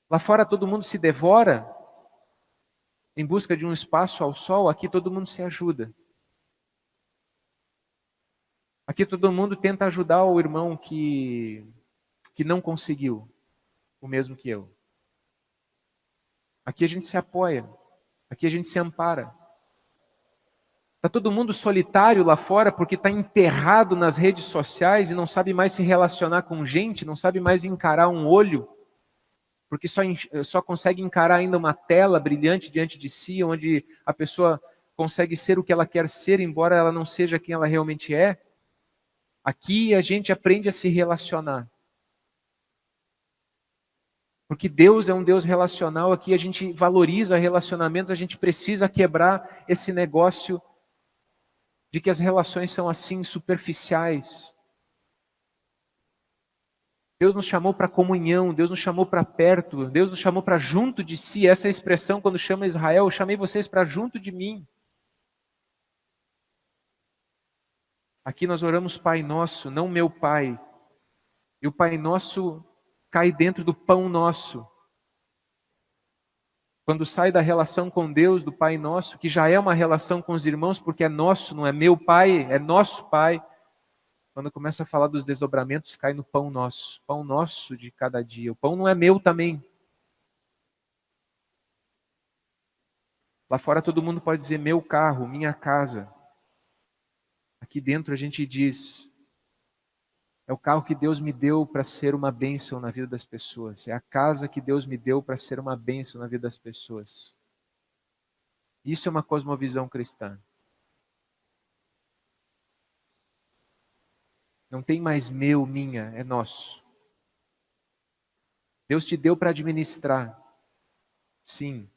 Lá fora todo mundo se devora em busca de um espaço ao sol, aqui todo mundo se ajuda. Aqui todo mundo tenta ajudar o irmão que não conseguiu o mesmo que eu. Aqui a gente se apoia, aqui a gente se ampara. Está todo mundo solitário lá fora porque está enterrado nas redes sociais e não sabe mais se relacionar com gente, não sabe mais encarar um olho, porque só consegue encarar ainda uma tela brilhante diante de si, onde a pessoa consegue ser o que ela quer ser, embora ela não seja quem ela realmente é. Aqui a gente aprende a se relacionar. Porque Deus é um Deus relacional, aqui a gente valoriza relacionamentos, a gente precisa quebrar esse negócio de que as relações são assim superficiais. Deus nos chamou para comunhão, Deus nos chamou para perto, Deus nos chamou para junto de si. Essa é a expressão quando chama Israel, eu chamei vocês para junto de mim. Aqui nós oramos Pai Nosso, não meu Pai. E o Pai Nosso cai dentro do pão nosso. Quando sai da relação com Deus, do Pai Nosso, que já é uma relação com os irmãos, porque é nosso, não é meu Pai, é nosso Pai. Quando começa a falar dos desdobramentos, cai no pão nosso de cada dia. O pão não é meu também. Lá fora todo mundo pode dizer meu carro, minha casa. Aqui dentro a gente diz, é o carro que Deus me deu para ser uma bênção na vida das pessoas. É a casa que Deus me deu para ser uma bênção na vida das pessoas. Isso é uma cosmovisão cristã. Não tem mais meu, minha, é nosso. Deus te deu para administrar. Sim.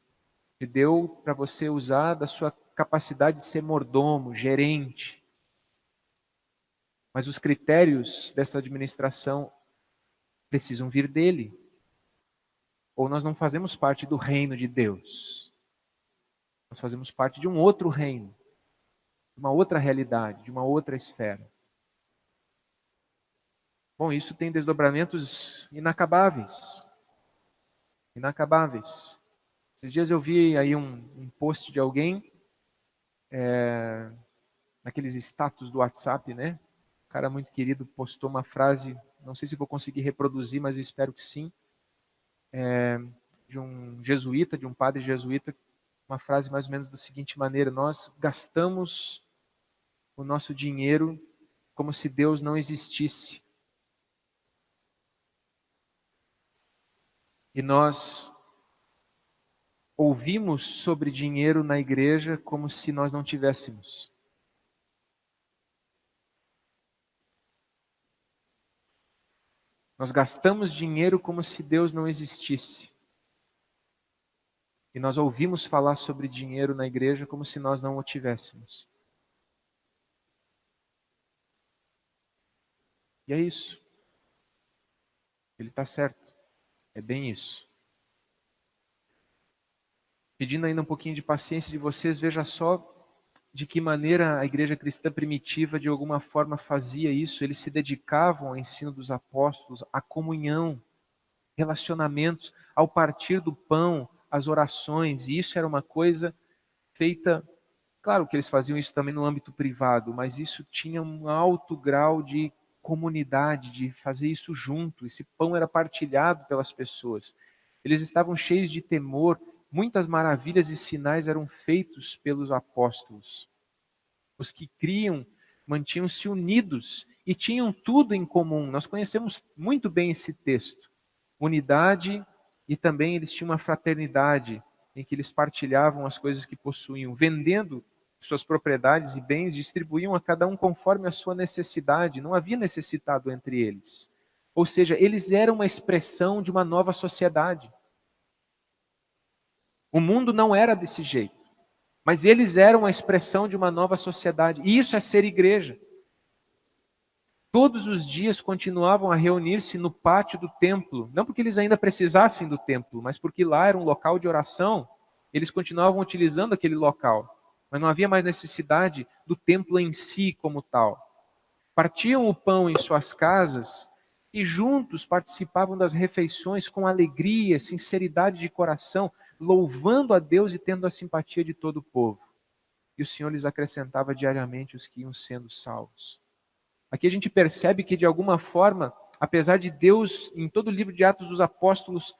Te deu para você usar da sua capacidade de ser mordomo, gerente. Mas os critérios dessa administração precisam vir dele. Ou nós não fazemos parte do reino de Deus. Nós fazemos parte de um outro reino, de uma outra realidade, de uma outra esfera. Bom, isso tem desdobramentos inacabáveis. Inacabáveis. Esses dias eu vi aí um post de alguém, naqueles status do WhatsApp, né? Um cara muito querido postou uma frase, não sei se vou conseguir reproduzir, mas eu espero que sim, de um jesuíta, de um padre jesuíta, uma frase mais ou menos da seguinte maneira: nós gastamos o nosso dinheiro como se Deus não existisse. E nós ouvimos sobre dinheiro na igreja como se nós não tivéssemos. Nós gastamos dinheiro como se Deus não existisse. E nós ouvimos falar sobre dinheiro na igreja como se nós não o tivéssemos. E é isso. Ele está certo. É bem isso. Pedindo ainda um pouquinho de paciência de vocês, veja só de que maneira a igreja cristã primitiva, de alguma forma, fazia isso. Eles se dedicavam ao ensino dos apóstolos, à comunhão, relacionamentos, ao partir do pão, às orações. E isso era uma coisa feita, claro que eles faziam isso também no âmbito privado, mas isso tinha um alto grau de comunidade, de fazer isso junto. Esse pão era partilhado pelas pessoas. Eles estavam cheios de temor, muitas maravilhas e sinais eram feitos pelos apóstolos. Os que criam mantinham-se unidos e tinham tudo em comum. Nós conhecemos muito bem esse texto. Unidade, e também eles tinham uma fraternidade em que eles partilhavam as coisas que possuíam, vendendo suas propriedades e bens, distribuíam a cada um conforme a sua necessidade. Não havia necessitado entre eles. Ou seja, eles eram uma expressão de uma nova sociedade. O mundo não era desse jeito, mas eles eram a expressão de uma nova sociedade. E isso é ser igreja. Todos os dias continuavam a reunir-se no pátio do templo, não porque eles ainda precisassem do templo, mas porque lá era um local de oração, eles continuavam utilizando aquele local, mas não havia mais necessidade do templo em si como tal. Partiam o pão em suas casas e juntos participavam das refeições com alegria, sinceridade de coração, louvando a Deus e tendo a simpatia de todo o povo. E o Senhor lhes acrescentava diariamente os que iam sendo salvos. Aqui a gente percebe que, de alguma forma, apesar de Deus, em todo o livro de Atos dos Apóstolos,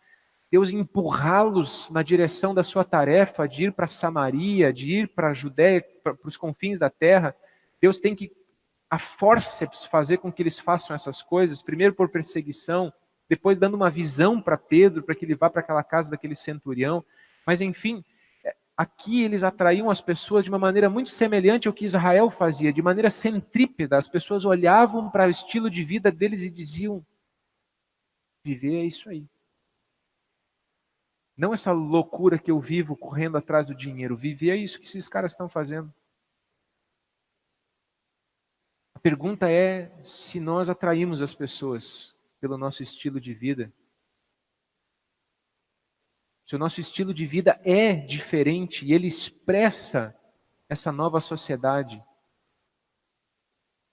Deus empurrá-los na direção da sua tarefa de ir para Samaria, de ir para a Judéia, para os confins da terra, Deus tem que, a fórceps, fazer com que eles façam essas coisas, primeiro por perseguição, depois dando uma visão para Pedro, para que ele vá para aquela casa daquele centurião. Mas, enfim, aqui eles atraíam as pessoas de uma maneira muito semelhante ao que Israel fazia, de maneira centrípeta. As pessoas olhavam para o estilo de vida deles e diziam: viver é isso aí. Não essa loucura que eu vivo correndo atrás do dinheiro. Viver é isso que esses caras estão fazendo. A pergunta é se nós atraímos as pessoas pelo nosso estilo de vida. Se o nosso estilo de vida é diferente e ele expressa essa nova sociedade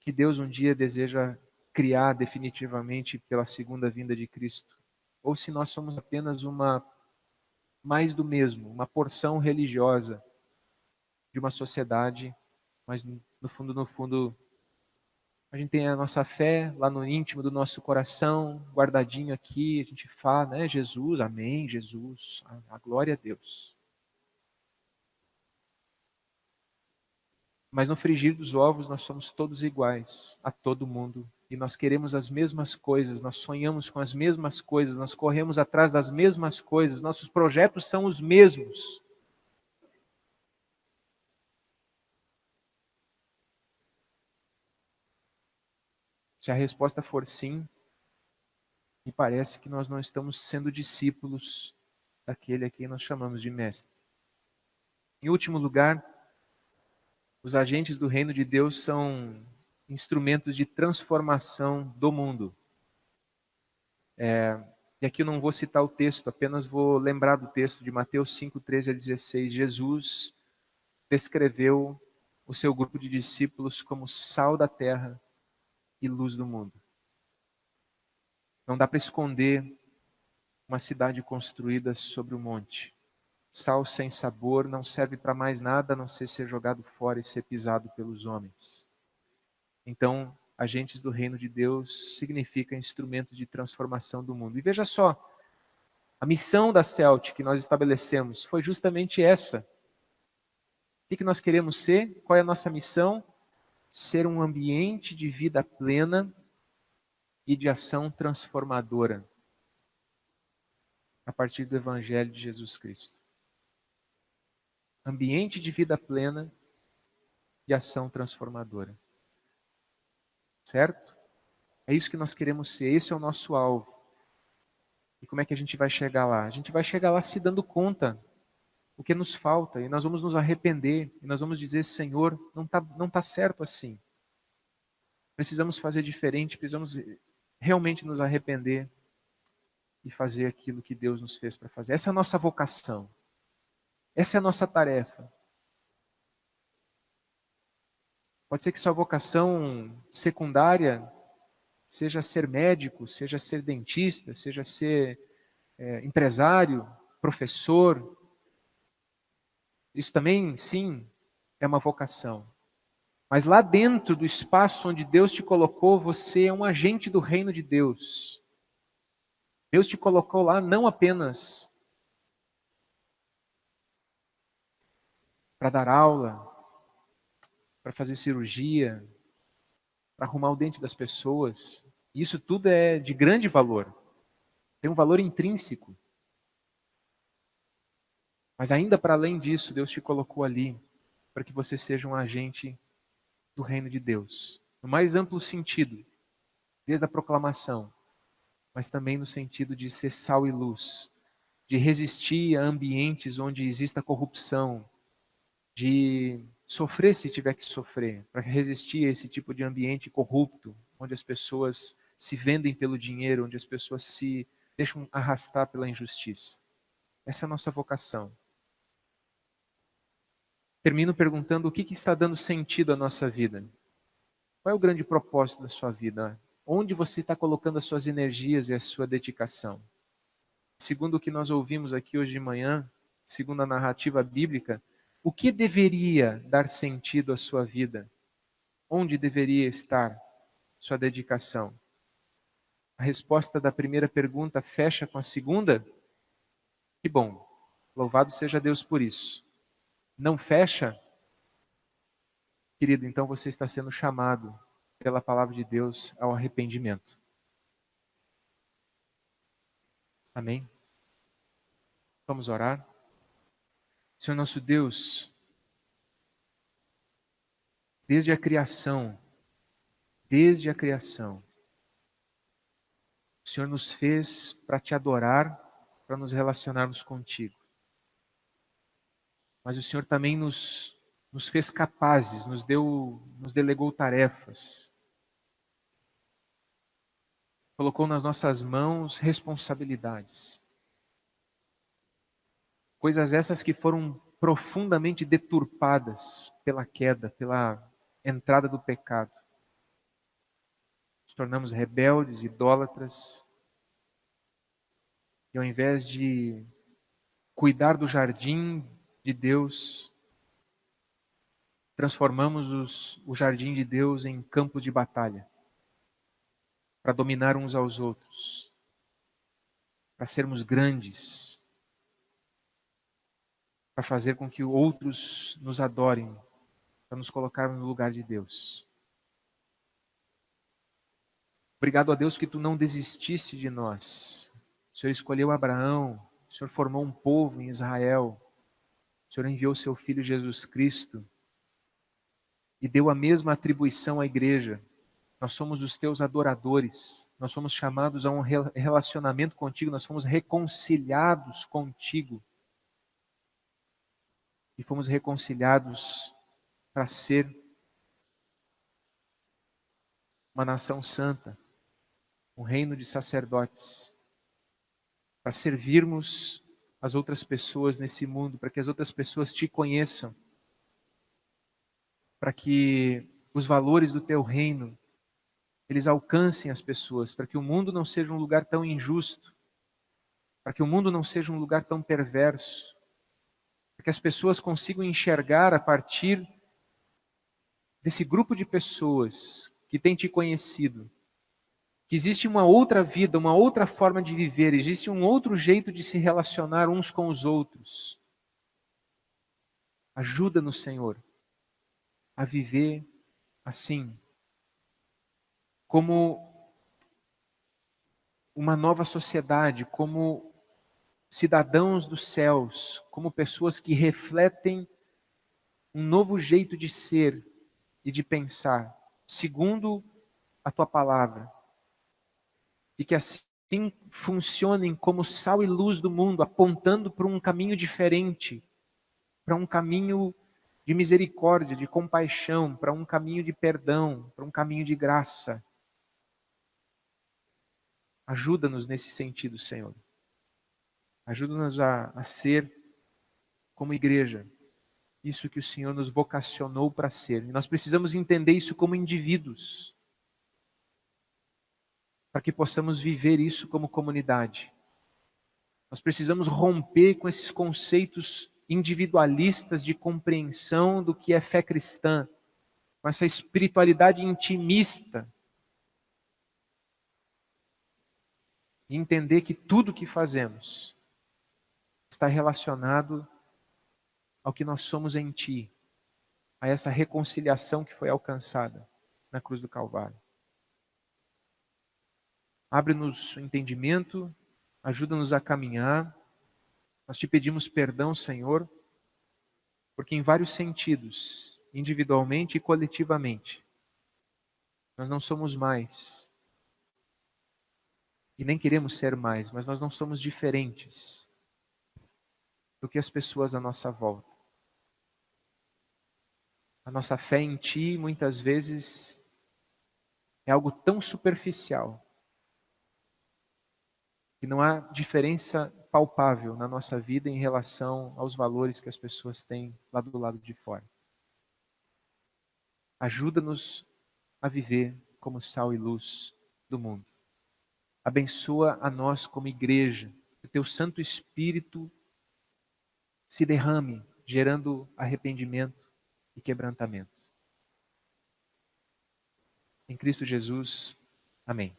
que Deus um dia deseja criar definitivamente pela segunda vinda de Cristo. Ou se nós somos apenas uma mais do mesmo, uma porção religiosa de uma sociedade, mas no fundo, a gente tem a nossa fé lá no íntimo do nosso coração, guardadinho aqui, a gente fala, né, Jesus, amém, Jesus, a glória a Deus. Mas no frigir dos ovos nós somos todos iguais a todo mundo. E nós queremos as mesmas coisas, nós sonhamos com as mesmas coisas, nós corremos atrás das mesmas coisas, nossos projetos são os mesmos. Se a resposta for sim, me parece que nós não estamos sendo discípulos daquele a quem nós chamamos de mestre. Em último lugar, os agentes do reino de Deus são instrumentos de transformação do mundo. E aqui eu não vou citar o texto, apenas vou lembrar do texto de Mateus 5, 13 a 16. Jesus descreveu o seu grupo de discípulos como sal da terra e luz do mundo. Não dá para esconder uma cidade construída sobre o monte. Sal sem sabor não serve para mais nada a não ser jogado fora e ser pisado pelos homens. Então, agentes do reino de Deus significa instrumentos de transformação do mundo. E veja só, a missão da CELT que nós estabelecemos foi justamente essa. O que nós queremos ser? Qual é a nossa missão? Ser um ambiente de vida plena e de ação transformadora a partir do Evangelho de Jesus Cristo. Ambiente de vida plena e ação transformadora. Certo? É isso que nós queremos ser, esse é o nosso alvo. E como é que a gente vai chegar lá? A gente vai chegar lá se dando conta o que nos falta, e nós vamos nos arrepender, e nós vamos dizer: Senhor, não tá certo assim. Precisamos fazer diferente, precisamos realmente nos arrepender e fazer aquilo que Deus nos fez para fazer. Essa é a nossa vocação. Essa é a nossa tarefa. Pode ser que sua vocação secundária seja ser médico, seja ser dentista, seja ser empresário, professor. Isso também, sim, é uma vocação. Mas lá dentro do espaço onde Deus te colocou, você é um agente do reino de Deus. Deus te colocou lá não apenas para dar aula, para fazer cirurgia, para arrumar o dente das pessoas. Isso tudo é de grande valor. Tem um valor intrínseco. Mas ainda para além disso, Deus te colocou ali para que você seja um agente do reino de Deus. No mais amplo sentido, desde a proclamação, mas também no sentido de ser sal e luz, de resistir a ambientes onde exista corrupção, de sofrer se tiver que sofrer, para resistir a esse tipo de ambiente corrupto, onde as pessoas se vendem pelo dinheiro, onde as pessoas se deixam arrastar pela injustiça. Essa é a nossa vocação. Termino perguntando o que está dando sentido à nossa vida. Qual é o grande propósito da sua vida? Onde você está colocando as suas energias e a sua dedicação? Segundo o que nós ouvimos aqui hoje de manhã, segundo a narrativa bíblica, o que deveria dar sentido à sua vida? Onde deveria estar sua dedicação? A resposta da primeira pergunta fecha com a segunda? Que bom, louvado seja Deus por isso. Não fecha? Querido, então você está sendo chamado pela palavra de Deus ao arrependimento. Amém? Vamos orar? Senhor nosso Deus, desde a criação, o Senhor nos fez para te adorar, para nos relacionarmos contigo. Mas o Senhor também nos fez capazes, nos delegou tarefas, colocou nas nossas mãos responsabilidades. Coisas essas que foram profundamente deturpadas pela queda, pela entrada do pecado. Nos tornamos rebeldes, idólatras, e ao invés de cuidar do jardim de Deus, transformamos o jardim de Deus em campo de batalha, para dominar uns aos outros, para sermos grandes, para fazer com que outros nos adorem, para nos colocarmos no lugar de Deus. Obrigado a Deus que tu não desististe de nós. O Senhor escolheu Abraão, o Senhor formou um povo em Israel, o Senhor enviou seu Filho Jesus Cristo e deu a mesma atribuição à igreja. Nós somos os teus adoradores, nós somos chamados a um relacionamento contigo, nós fomos reconciliados contigo. E fomos reconciliados para ser uma nação santa, um reino de sacerdotes, para servirmos as outras pessoas nesse mundo, para que as outras pessoas te conheçam, para que os valores do teu reino eles alcancem as pessoas, para que o mundo não seja um lugar tão injusto, para que o mundo não seja um lugar tão perverso, para que as pessoas consigam enxergar a partir desse grupo de pessoas que tem te conhecido, que existe uma outra vida, uma outra forma de viver, existe um outro jeito de se relacionar uns com os outros. Ajuda-nos, Senhor, a viver assim, como uma nova sociedade, como cidadãos dos céus, como pessoas que refletem um novo jeito de ser e de pensar, segundo a tua palavra. E que assim funcionem como sal e luz do mundo, apontando para um caminho diferente, para um caminho de misericórdia, de compaixão, para um caminho de perdão, para um caminho de graça. Ajuda-nos nesse sentido, Senhor. Ajuda-nos a ser, como igreja, isso que o Senhor nos vocacionou para ser. E nós precisamos entender isso como indivíduos, para que possamos viver isso como comunidade. Nós precisamos romper com esses conceitos individualistas de compreensão do que é fé cristã, com essa espiritualidade intimista, e entender que tudo que fazemos está relacionado ao que nós somos em Ti, a essa reconciliação que foi alcançada na cruz do Calvário. Abre-nos o entendimento, ajuda-nos a caminhar. Nós te pedimos perdão, Senhor, porque em vários sentidos, individualmente e coletivamente, nós não somos mais, e nem queremos ser mais, mas nós não somos diferentes do que as pessoas à nossa volta. A nossa fé em Ti, muitas vezes, é algo tão superficial, que não há diferença palpável na nossa vida em relação aos valores que as pessoas têm lá do lado de fora. Ajuda-nos a viver como sal e luz do mundo. Abençoa a nós como igreja, que o Teu Santo Espírito se derrame, gerando arrependimento e quebrantamento. Em Cristo Jesus, amém.